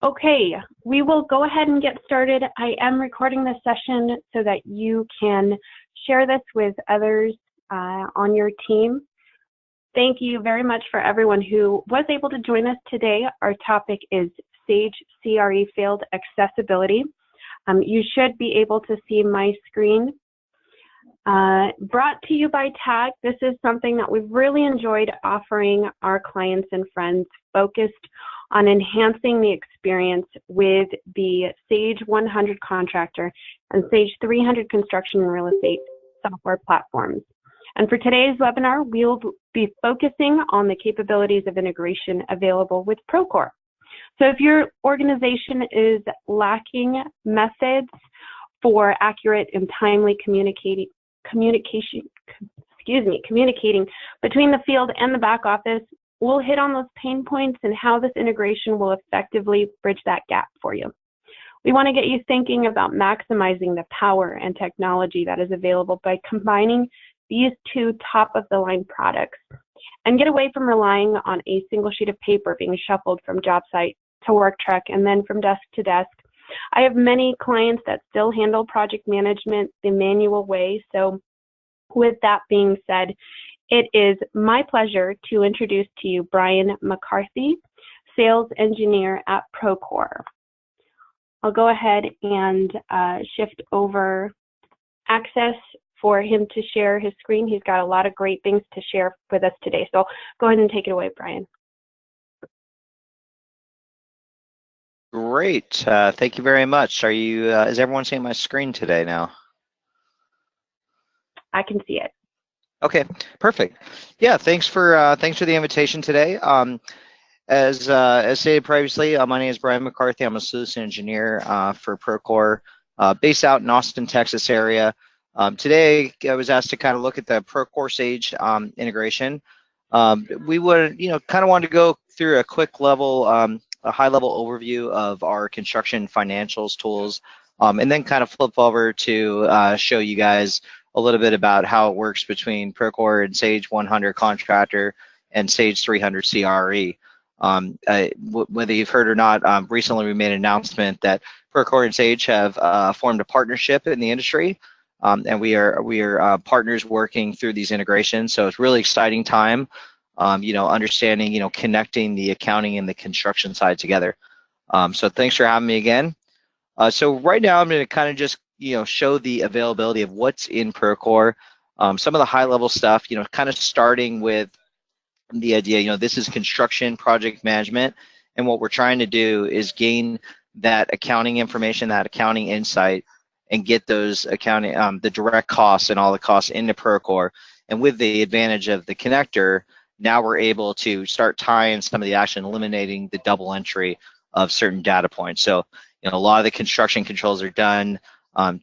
Okay, we will go ahead and get started. I am recording this session so that you can share this with others on your team. Thank you very much for everyone who was able to join us today. Our topic is Sage CRE Field Accessibility. You should be able to see my screen. Brought to you by TAG. This is something that we've really enjoyed offering our clients and friends, focused on enhancing the experience with the Sage 100 Contractor and Sage 300 Construction and Real Estate software platforms. And for today's webinar, we'll be focusing on the capabilities of integration available with Procore. So if your organization is lacking methods for accurate and timely communicating between the field and the back office, we'll hit on those pain points and how this integration will effectively bridge that gap for you. We want to get you thinking about maximizing the power and technology that is available by combining these two top-of-the-line products and get away from relying on a single sheet of paper being shuffled from job site to work truck and then from desk to desk. I have many clients that still handle project management the manual way. So with that being said, it is my pleasure to introduce to you Bryan McCarthy, Sales Engineer at Procore. I'll go ahead and shift over access for him to share his screen. He's got a lot of great things to share with us today. So go ahead and take it away, Bryan. Great. Thank you very much. Are you? Is everyone seeing my screen today now? I can see it. Okay, perfect. Yeah, thanks for the invitation today. As stated previously, my name is Bryan McCarthy. I'm a solution engineer for Procore, based out in Austin, Texas area. Today, I was asked to kind of look at the Procore Sage integration. We would, kind of want to go through a quick level, a high-level overview of our construction financials tools, and then kind of flip over to show you guys a little bit about how it works between Procore and Sage 100 Contractor and Sage 300 CRE. Whether you've heard or not, recently we made an announcement that Procore and Sage have formed a partnership in the industry, and we are partners working through these integrations. So it's really exciting time, understanding, connecting the accounting and the construction side together. So thanks for having me again. So right now I'm going to kind of just show the availability of what's in Procore, some of the high-level stuff, kind of starting with the idea, this is construction project management, and what we're trying to do is gain that accounting information, that accounting insight, and get those accounting, the direct costs and all the costs into Procore. And with the advantage of the connector, now we're able to start tying some of the action, eliminating the double entry of certain data points. So, a lot of the construction controls are done.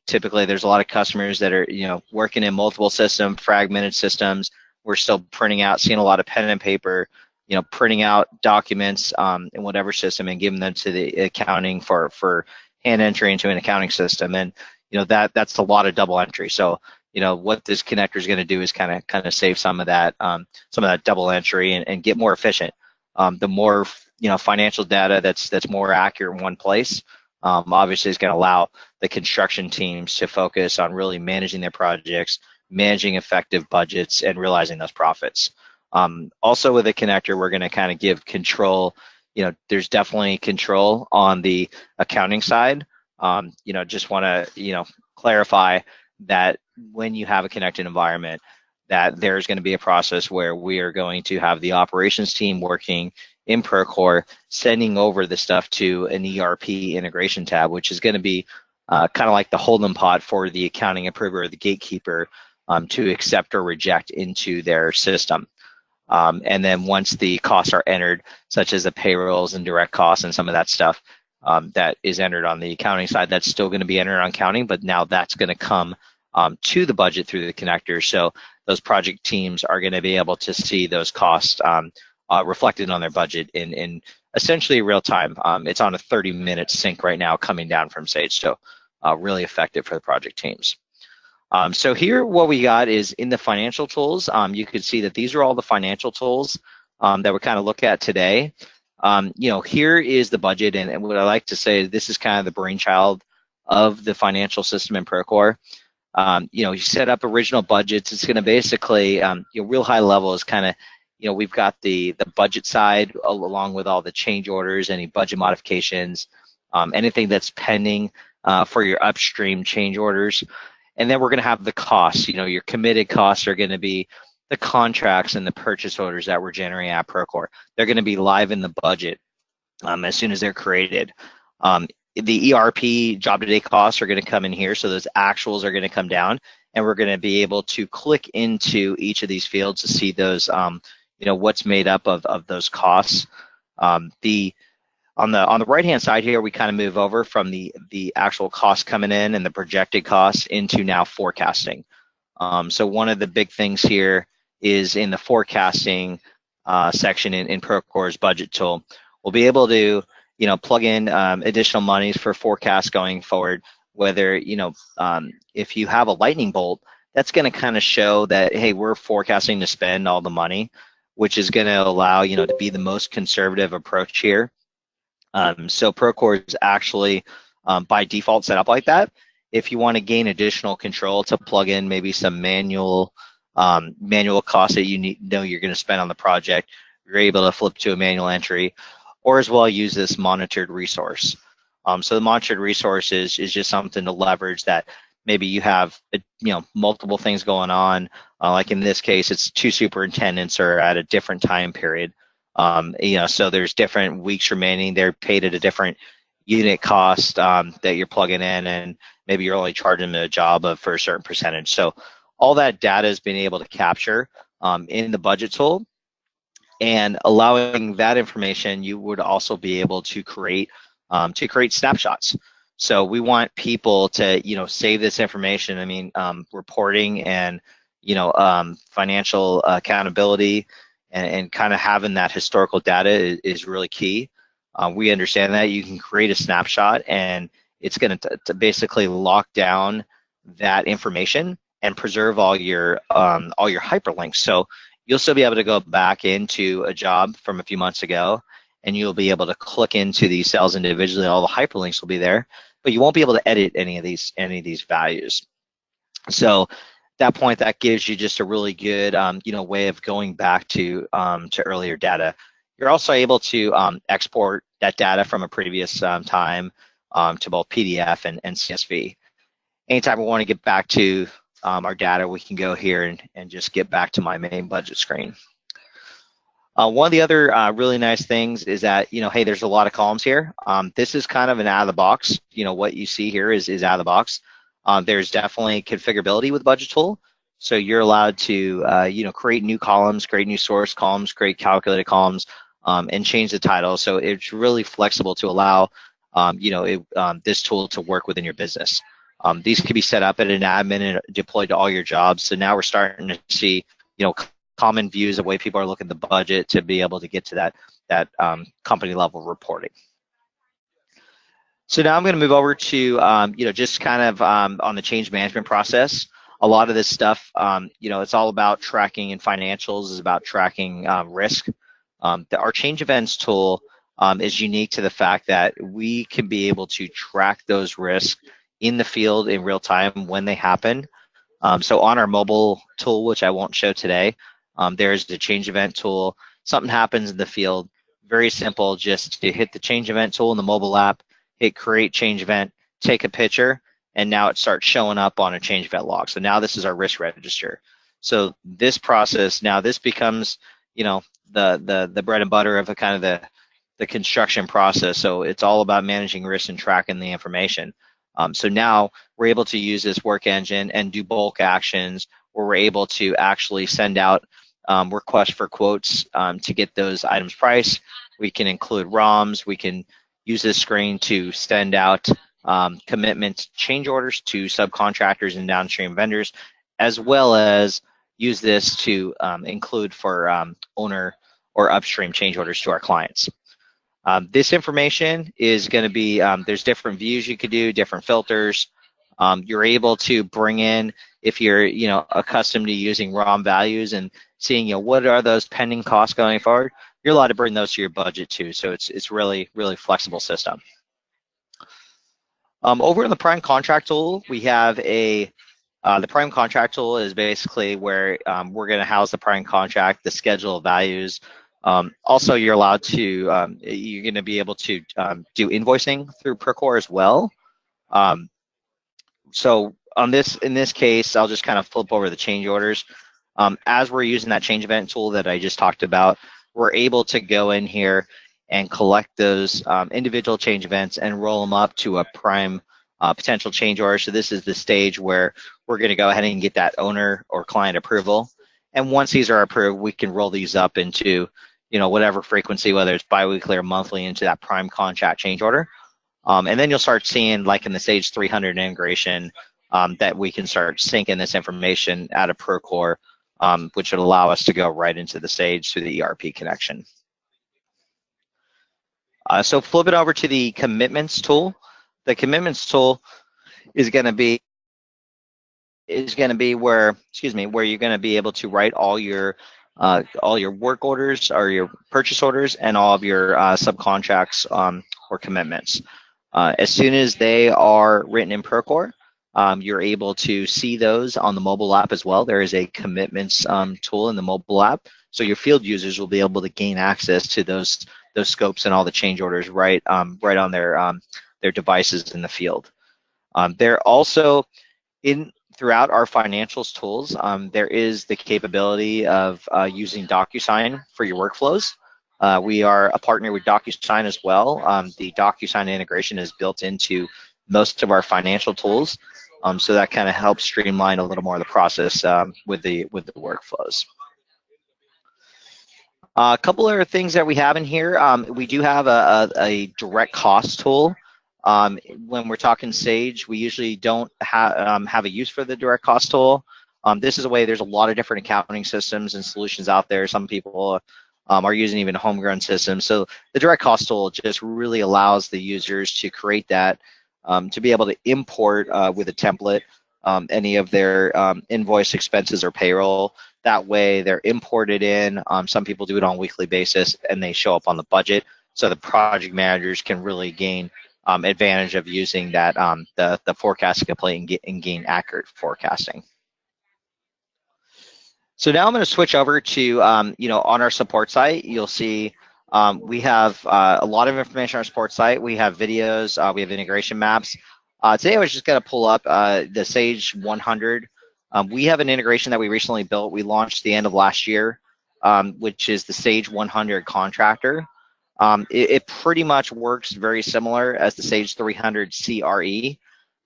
Typically, there's a lot of customers that are, working in multiple systems, fragmented systems. We're still printing out, seeing a lot of pen and paper, printing out documents in whatever system and giving them to the accounting for hand entry into an accounting system. And, that's a lot of double entry. So, what this connector is going to do is kind of save some of that double entry and get more efficient. The more, financial data that's more accurate in one place, obviously is going to allow the construction teams to focus on really managing their projects, managing effective budgets, and realizing those profits. Also with the connector, we're going to kind of give control. There's definitely control on the accounting side. Just want to, clarify that when you have a connected environment, that there's going to be a process where we are going to have the operations team working in Procore, sending over the stuff to an ERP integration tab, which is going to be kind of like the hold'em pot for the accounting approver or the gatekeeper to accept or reject into their system. And then once the costs are entered, such as the payrolls and direct costs and some of that stuff that is entered on the accounting side, that's still going to be entered on accounting, but now that's going to come to the budget through the connector. So those project teams are going to be able to see those costs reflected on their budget in essentially real time. It's on a 30-minute sync right now coming down from Sage, so really effective for the project teams. So here what we got is in the financial tools, you can see that these are all the financial tools that we kind of look at today. Here is the budget, and what I like to say is this is kind of the brainchild of the financial system in Procore. You set up original budgets. It's going to basically, real high level is kind of, we've got the budget side along with all the change orders, any budget modifications, anything that's pending for your upstream change orders. And then we're going to have the costs. Your committed costs are going to be the contracts and the purchase orders that we're generating at Procore. They're going to be live in the budget as soon as they're created. The ERP job-to-date costs are going to come in here, so those actuals are going to come down, and we're going to be able to click into each of these fields to see those, what's made up of those costs. On the right-hand side here, we kind of move over from the actual costs coming in and the projected costs into now forecasting. So one of the big things here is in the forecasting section in Procore's budget tool. We'll be able to plug in additional monies for forecasts going forward, whether, if you have a lightning bolt, that's going to kind of show that, hey, we're forecasting to spend all the money, which is going to allow, to be the most conservative approach here. So Procore is actually by default set up like that. If you want to gain additional control to plug in maybe some manual costs that you you're going to spend on the project, you're able to flip to a manual entry, or as well use this monitored resource. So the monitored resource is just something to leverage that maybe you have multiple things going on. Like in this case, it's 2 superintendents are at a different time period. So there's different weeks remaining. They're paid at a different unit cost that you're plugging in, and maybe you're only charging them a job for a certain percentage. So all that data has been able to capture in the budget tool, and allowing that information, you would also be able to create snapshots. So we want people to save this information. I mean, reporting and financial accountability and kind of having that historical data is really key. We understand that you can create a snapshot, and it's going to basically lock down that information and preserve all your hyperlinks. So you'll still be able to go back into a job from a few months ago, and you'll be able to click into these cells individually. All the hyperlinks will be there, but you won't be able to edit any of these values. So at that point, that gives you just a really good way of going back to earlier data. You're also able to export that data from a previous time to both PDF and CSV. Anytime we want to get back to our data, we can go here and just get back to my main budget screen. One of the other really nice things is that, hey, there's a lot of columns here. This is kind of an out of the box. What you see here is out of the box. There's definitely configurability with Budget Tool. So you're allowed to, create new columns, create new source columns, create calculated columns, and change the title. So it's really flexible to allow, this tool to work within your business. These can be set up at an admin and deployed to all your jobs. So now we're starting to see, common views of the way people are looking at the budget to be able to get to that company level reporting. So now I'm going to move over to, just kind of on the change management process. A lot of this stuff, it's all about tracking, and financials is about tracking risk. Our change events tool is unique to the fact that we can be able to track those risks in the field in real time when they happen. So on our mobile tool, which I won't show today, there's the change event tool. Something happens in the field, very simple, just to hit the change event tool in the mobile app, hit create change event, take a picture, and now it starts showing up on a change event log. So now this is our risk register. So this process, now this becomes, the bread and butter of a kind of the construction process. So it's all about managing risk and tracking the information. So now we're able to use this work engine and do bulk actions where we're able to actually send out requests for quotes to get those items priced. We can include ROMs. We can use this screen to send out commitment change orders to subcontractors and downstream vendors, as well as use this to include for owner or upstream change orders to our clients. This information is going to be, there's different views you could do, different filters. You're able to bring in, if you're accustomed to using ROM values and seeing what are those pending costs going forward, you're allowed to bring those to your budget too. So it's really flexible system. Over in the Prime Contract tool, we have the Prime Contract tool is basically where we're going to house the Prime Contract, the schedule of values. Also, you're allowed to, you're going to be able to do invoicing through Procore as well. So in this case, I'll just kind of flip over the change orders. As we're using that change event tool that I just talked about, we're able to go in here and collect those individual change events and roll them up to a prime potential change order. So this is the stage where we're going to go ahead and get that owner or client approval. And once these are approved, we can roll these up into, whatever frequency, whether it's biweekly or monthly, into that prime contract change order. And then you'll start seeing, like in the Sage 300 integration, that we can start syncing this information out of Procore, which would allow us to go right into the Sage through the ERP connection. So flip it over to the commitments tool. The commitments tool is going to be where you're going to be able to write all your work orders or your purchase orders and all of your subcontracts or commitments. As soon as they are written in Procore, you're able to see those on the mobile app as well. There is a commitments tool in the mobile app, so your field users will be able to gain access to those scopes and all the change orders right on their devices in the field. They're also throughout our financials tools. There is the capability of using DocuSign for your workflows. We are a partner with DocuSign as well. The DocuSign integration is built into most of our financial tools, so that kind of helps streamline a little more of the process with the workflows. A couple other things that we have in here. We do have a direct cost tool. When we're talking Sage, we usually don't have a use for the direct cost tool. This is a way, there's a lot of different accounting systems and solutions out there. Some people are using even homegrown systems. So the direct cost tool just really allows the users to create that, to be able to import with a template any of their invoice expenses or payroll. That way they're imported in. Some people do it on a weekly basis and they show up on the budget. So the project managers can really gain advantage of using that, the forecasting template and gain accurate forecasting. So now I'm going to switch over to, on our support site, you'll see we have a lot of information on our support site. We have videos, we have integration maps. Today I was just going to pull up the Sage 100. We have an integration that we recently built. We launched the end of last year, which is the Sage 100 Contractor. It pretty much works very similar as the Sage 300 CRE.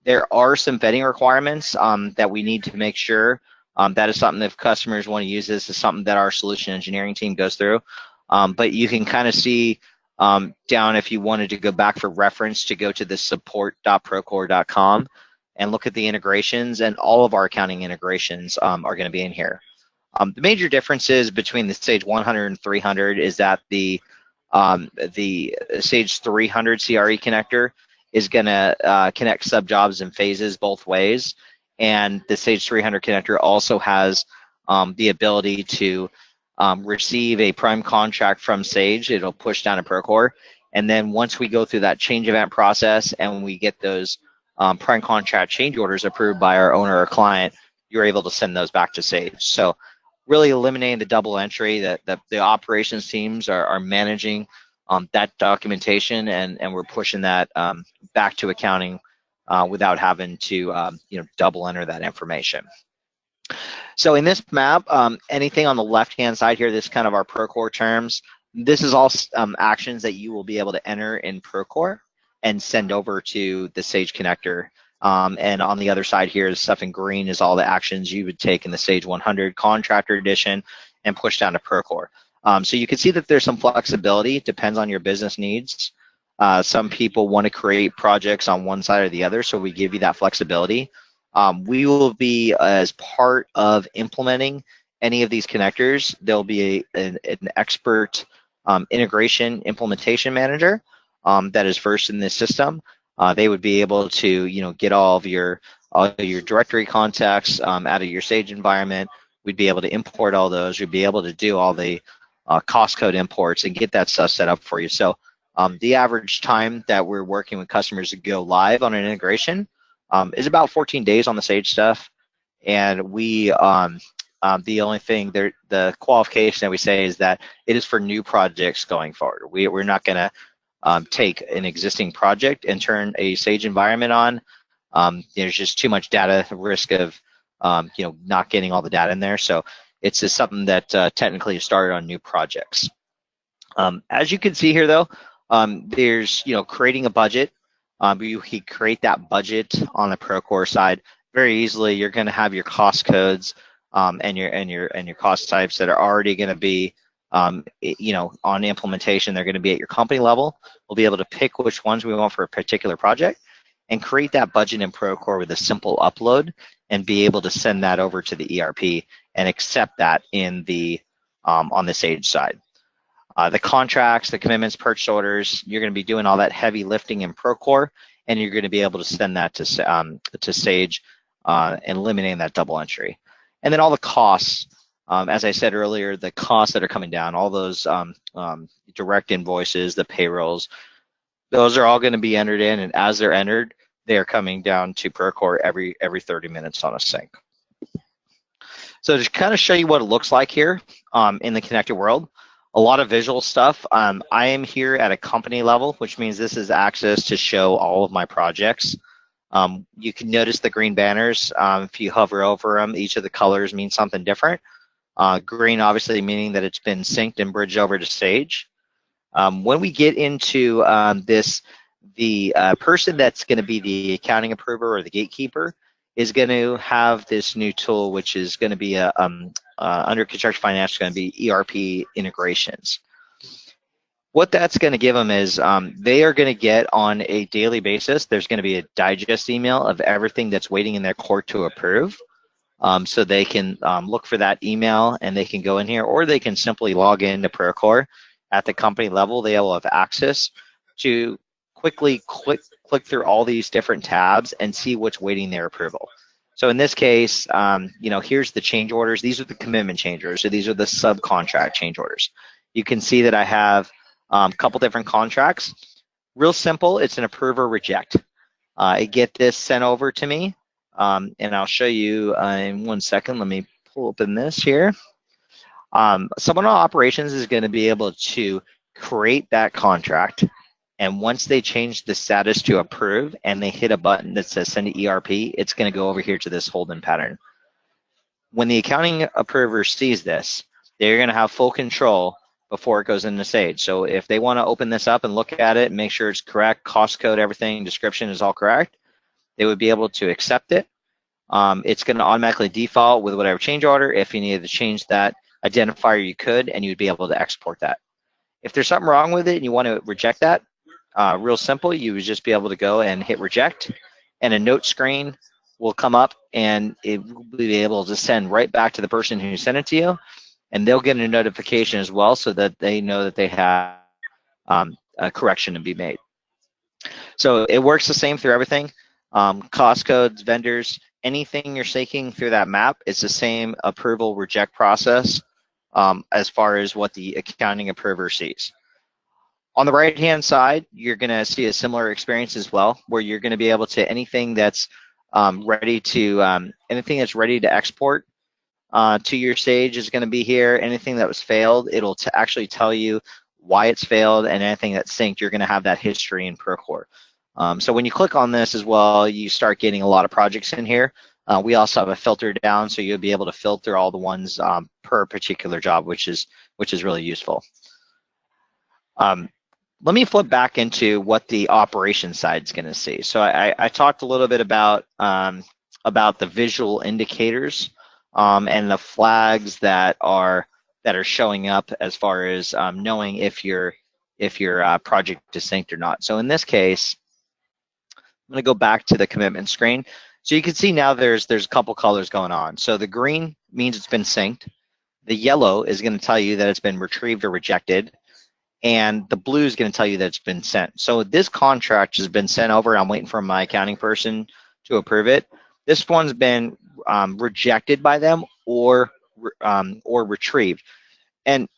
There are some vetting requirements that we need to make sure. That is something, if customers want to use this, is something that our solution engineering team goes through. But you can kind of see down, if you wanted to go back for reference, to go to the support.procore.com and look at the integrations, and all of our accounting integrations are going to be in here. The major differences between the Sage 100 and 300 is that the Sage 300 CRE connector is going to connect subjobs and phases both ways. And the Sage 300 connector also has the ability to receive a prime contract from Sage. It'll push down to Procore. And then once we go through that change event process and we get those prime contract change orders approved by our owner or client, you're able to send those back to Sage. So really eliminating the double entry, that the operations teams are managing that documentation, and we're pushing that back to accounting without having to double enter that information. So in this map, anything on the left-hand side here, this is kind of our Procore terms. This is all actions that you will be able to enter in Procore and send over to the Sage connector. And on the other side here, the stuff in green is all the actions you would take in the Sage 100 Contractor Edition and push down to Procore. So you can see that there's some flexibility. It depends on your business needs. Some people want to create projects on one side or the other, so we give you that flexibility. We will be, as part of implementing any of these connectors, there'll be an expert integration implementation manager that is versed in this system. They would be able to get all of your directory contacts out of your Sage environment. We'd be able to import all those. We'd be able to do all the cost code imports and get that stuff set up for you. So the average time that we're working with customers to go live on an integration is about 14 days on the Sage stuff. And we, the only thing, the qualification that we say is that it is for new projects going forward. We're not going to take an existing project and turn a Sage environment on. There's just too much data risk of not getting all the data in there. So it's just something that technically started on new projects. As you can see here, though, there's creating a budget. You can create that budget on the Procore side very easily. You're going to have your cost codes and your cost types that are already going to be on implementation. They're going to be at your company level. We'll be able to pick which ones we want for a particular project and create that budget in Procore with a simple upload and be able to send that over to the ERP and accept that in the on the Sage side. The contracts, the commitments, purchase orders, you're going to be doing all that heavy lifting in Procore, and you're going to be able to send that to Sage and eliminating that double entry. And then all the costs, as I said earlier, the costs that are coming down, all those direct invoices, the payrolls, those are all going to be entered in, and as they're entered, they are coming down to Procore every 30 minutes on a sync. So to kind of show you what it looks like here in the connected world, a lot of visual stuff. I am here at a company level, which means this is access to show all of my projects. You can notice the green banners. If you hover over them, each of the colors means something different. Green obviously meaning that it's been synced and bridged over to Sage. When we get into the person that's going to be the accounting approver or the gatekeeper is going to have this new tool, which is going to be under Construction Financials, going to be ERP integrations. What that's going to give them is they are going to get on a daily basis, there's going to be a digest email of everything that's waiting in their court to approve. So they can look for that email and they can go in here, or they can simply log into Procore at the company level. They will have access to quickly click through all these different tabs and see what's waiting their approval. So in this case, here's the change orders. These are the commitment change orders. So these are the subcontract change orders. You can see that I have a couple different contracts. Real simple. It's an approve or reject. I get this sent over to me, and I'll show you in 1 second. Let me pull open this here. Someone on operations is going to be able to create that contract. And once they change the status to approve and they hit a button that says send to ERP, it's going to go over here to this holding pattern. When the accounting approver sees this, they're going to have full control before it goes into Sage. So if they want to open this up and look at it and make sure it's correct, cost code, everything, description is all correct, they would be able to accept it. It's going to automatically default with whatever change order. If you needed to change that identifier, you could, and you'd be able to export that. If there's something wrong with it and you want to reject that, real simple, you would just be able to go and hit reject, and a note screen will come up and it will be able to send right back to the person who sent it to you, and they'll get a notification as well so that they know that they have a correction to be made. So it works the same through everything. Cost codes, vendors, anything you're seeking through that map, it's the same approval reject process as far as what the accounting approver sees. On the right-hand side, you're going to see a similar experience as well, where you're going to be able to anything that's ready to export to your Sage is going to be here. Anything that was failed, it'll actually tell you why it's failed, and anything that's synced, you're going to have that history in Procore. So when you click on this as well, you start getting a lot of projects in here. We also have a filter down, so you'll be able to filter all the ones per particular job, which is really useful. Let me flip back into what the operations side is going to see. So I talked a little bit about the visual indicators and the flags that are showing up as far as knowing if your project is synced or not. So in this case, I'm going to go back to the commitment screen. So you can see now there's a couple colors going on. So the green means it's been synced. The yellow is going to tell you that it's been retrieved or rejected. And the blue is going to tell you that it's been sent. So this contract has been sent over. I'm waiting for my accounting person to approve it. This one's been rejected by them or retrieved. And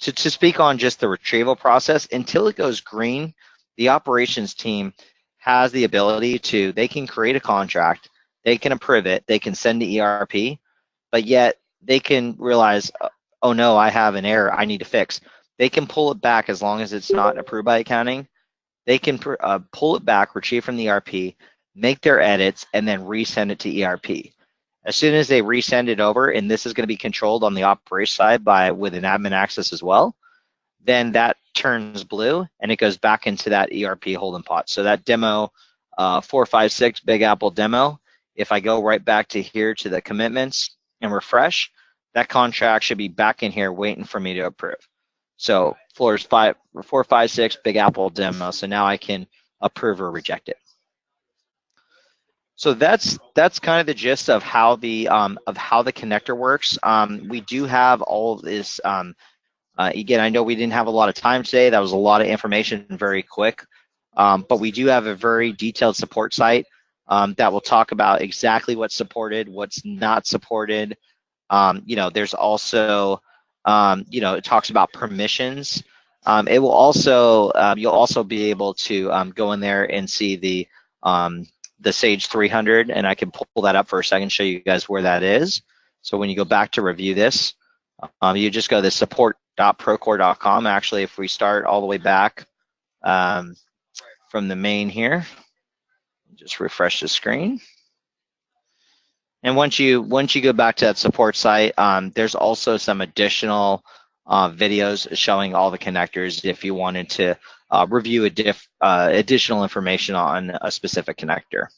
to speak on just the retrieval process, until it goes green, the operations team has the ability to, they can create a contract, they can approve it, they can send to ERP, but yet they can realize, oh no, I have an error I need to fix. They can pull it back as long as it's not approved by accounting. They can pull it back, retrieve from the ERP, make their edits, and then resend it to ERP. As soon as they resend it over, and this is going to be controlled on the operation side with an admin access as well, then that turns blue and it goes back into that ERP holding pot. So that demo 456 Big Apple demo, if I go right back to here to the commitments and refresh, that contract should be back in here waiting for me to approve. So floors 456 Big Apple demo. So now I can approve or reject it. So that's kind of the gist of how the connector works. We do have all of this. Again, I know we didn't have a lot of time today. That was a lot of information very quick, but we do have a very detailed support site that will talk about exactly what's supported, what's not supported. There's also, it talks about permissions. It will also, you'll also be able to go in there and see the Sage 300, and I can pull that up for a second, show you guys where that is. So when you go back to review this, you just go to support.procore.com. Actually, if we start all the way back from the main here, just refresh the screen. And once you go back to that support site, there's also some additional videos showing all the connectors if you wanted to review additional information on a specific connector.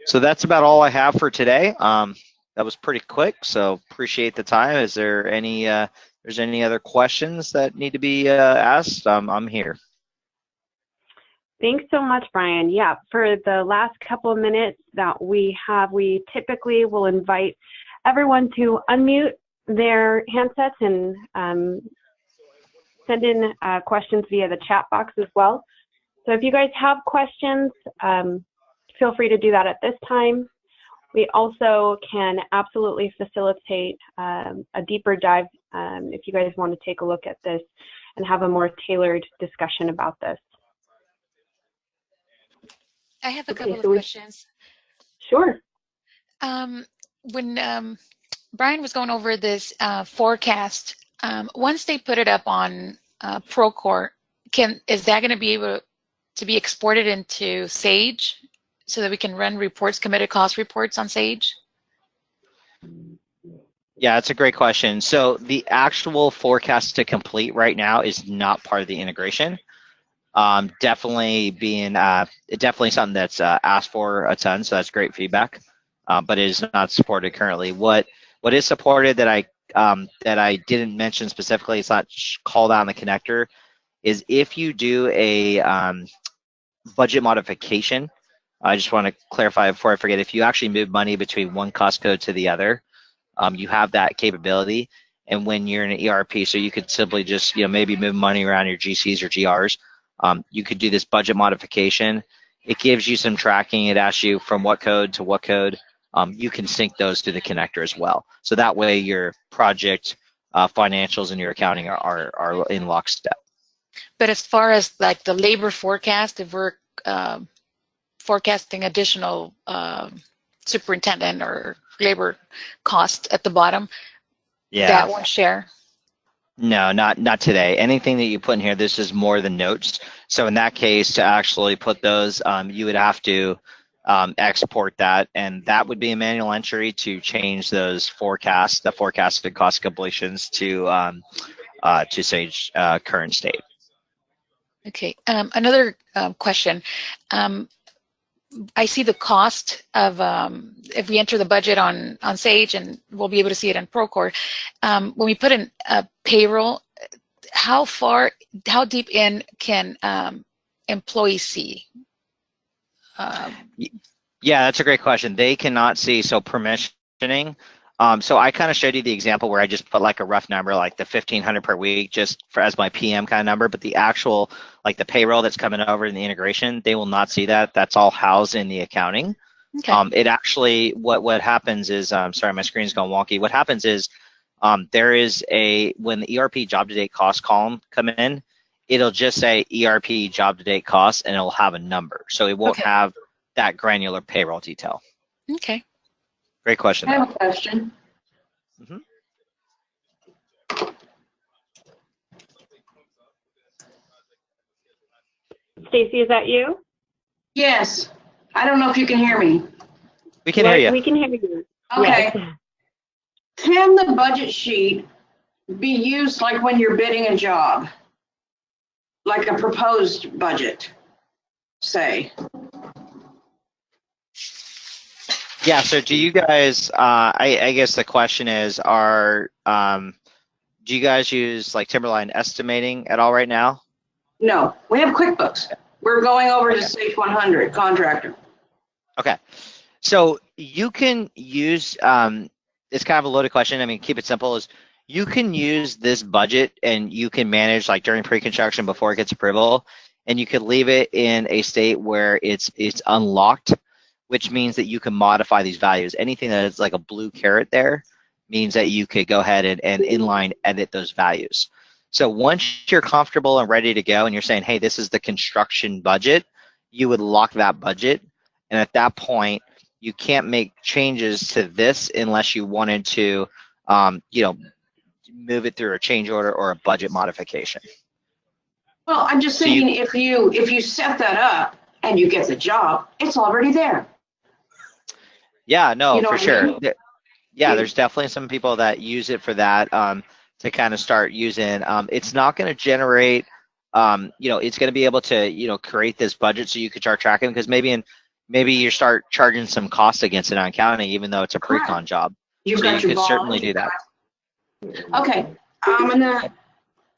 So that's about all I have for today. That was pretty quick, so appreciate the time. Is there any other questions that need to be asked? I'm here. Thanks so much, Bryan. Yeah, for the last couple of minutes that we have, we typically will invite everyone to unmute their handsets and send in questions via the chat box as well. So if you guys have questions, feel free to do that at this time. We also can absolutely facilitate a deeper dive if you guys want to take a look at this and have a more tailored discussion about this. I have a couple of questions. Sure. When Bryan was going over this forecast, once they put it up on Procore, is that going to be able to be exported into Sage so that we can run reports, committed cost reports on Sage? Yeah, that's a great question. So the actual forecast to complete right now is not part of the integration. Definitely something that's asked for a ton, so that's great feedback, but it is not supported currently. What is supported that I didn't mention specifically, it's not called out in the connector, is if you do a budget modification. I just want to clarify before I forget, if you actually move money between one cost code to the other, you have that capability. And when you're in an ERP, so you could simply just, maybe move money around your GCs or GRs. You could do this budget modification. It gives you some tracking. It asks you from what code to what code. You can sync those to the connector as well. So that way your project financials and your accounting are in lockstep. But as far as like the labor forecast, if we're forecasting additional superintendent or labor cost at the bottom, that won't share? No, not today. Anything that you put in here, this is more than notes. So in that case, to actually put those, you would have to export that, and that would be a manual entry to change those forecasts, the forecasted cost completions to Sage current state. Okay. Another question. I see the cost of if we enter the budget on Sage, and we'll be able to see it in Procore. When we put in a payroll, how deep in can employees see? Yeah, that's a great question. They cannot see, so permissioning. So I kind of showed you the example where I just put like a rough number, like the 1,500 per week, just as my PM kind of number, but the actual, like the payroll that's coming over in the integration, they will not see that. That's all housed in the accounting. Okay. It actually, what happens is, sorry, my screen's going wonky. What happens is there is when the ERP job to date cost column come in, it'll just say ERP job to date costs and it'll have a number. So it won't have that granular payroll detail. Okay. Great question. I have a question. Mhm. Stacy, is that you? Yes. I don't know if you can hear me. We can hear you. We can hear you. Okay. Yes. Can the budget sheet be used like when you're bidding a job? Like a proposed budget, say? Yeah, so do you guys, I guess the question is, do you guys use like Timberline estimating at all right now? No, we have QuickBooks. We're going over to Sage 100 Contractor. Okay, so you can use, it's kind of a loaded question. I mean, keep it simple, is you can use this budget and you can manage like during pre-construction before it gets approval, and you could leave it in a state where it's unlocked, which means that you can modify these values. Anything that is like a blue caret there means that you could go ahead and inline edit those values. So once you're comfortable and ready to go and you're saying, hey, this is the construction budget, you would lock that budget. And at that point, you can't make changes to this unless you wanted to, move it through a change order or a budget modification. Well, I'm just thinking if you set that up and you get the job, it's already there. Yeah, no, You know for sure. I mean? Yeah, there's definitely some people that use it for that, to kind of start using. It's not going to generate, it's going to be able to, create this budget so you could start tracking, because maybe you start charging some costs against it on accounting, even though it's a pre-con job. You've So got you your could bond, certainly do that. Okay.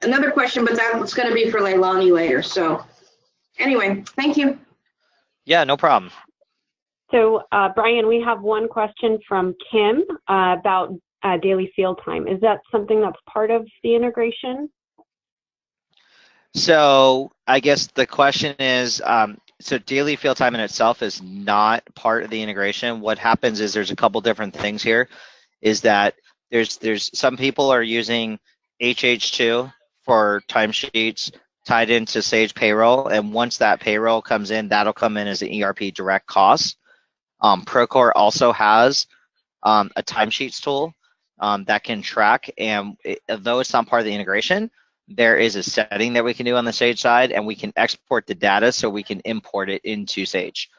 Another question, but that's going to be for Leilani later. So anyway, thank you. Yeah, no problem. So, Bryan, we have one question from Kim about daily field time. Is that something that's part of the integration? So I guess the question is, so daily field time in itself is not part of the integration. What happens is there's a couple different things here, is that there's some people are using HH2 for timesheets tied into Sage Payroll, and once that payroll comes in, that'll come in as an ERP direct cost. Procore also has a timesheets tool that can track, and though it's not part of the integration, there is a setting that we can do on the Sage side, and we can export the data so we can import it into Sage.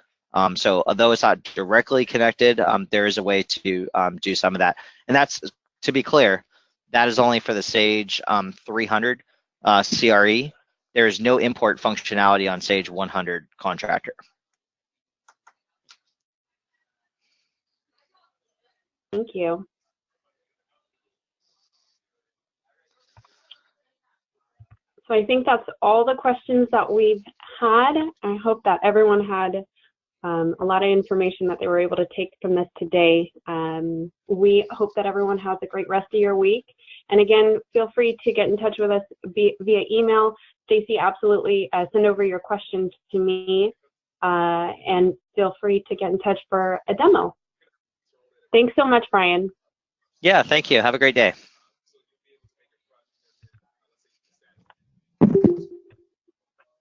So although it's not directly connected, there is a way to do some of that. And that's, to be clear, that is only for the Sage 300 CRE. There is no import functionality on Sage 100 Contractor. Thank you. So I think that's all the questions that we've had. I hope that everyone had a lot of information that they were able to take from this today. We hope that everyone has a great rest of your week. And again, feel free to get in touch with us via email. Stacy, absolutely send over your questions to me, and feel free to get in touch for a demo. Thanks so much, Bryan. Yeah, thank you. Have a great day.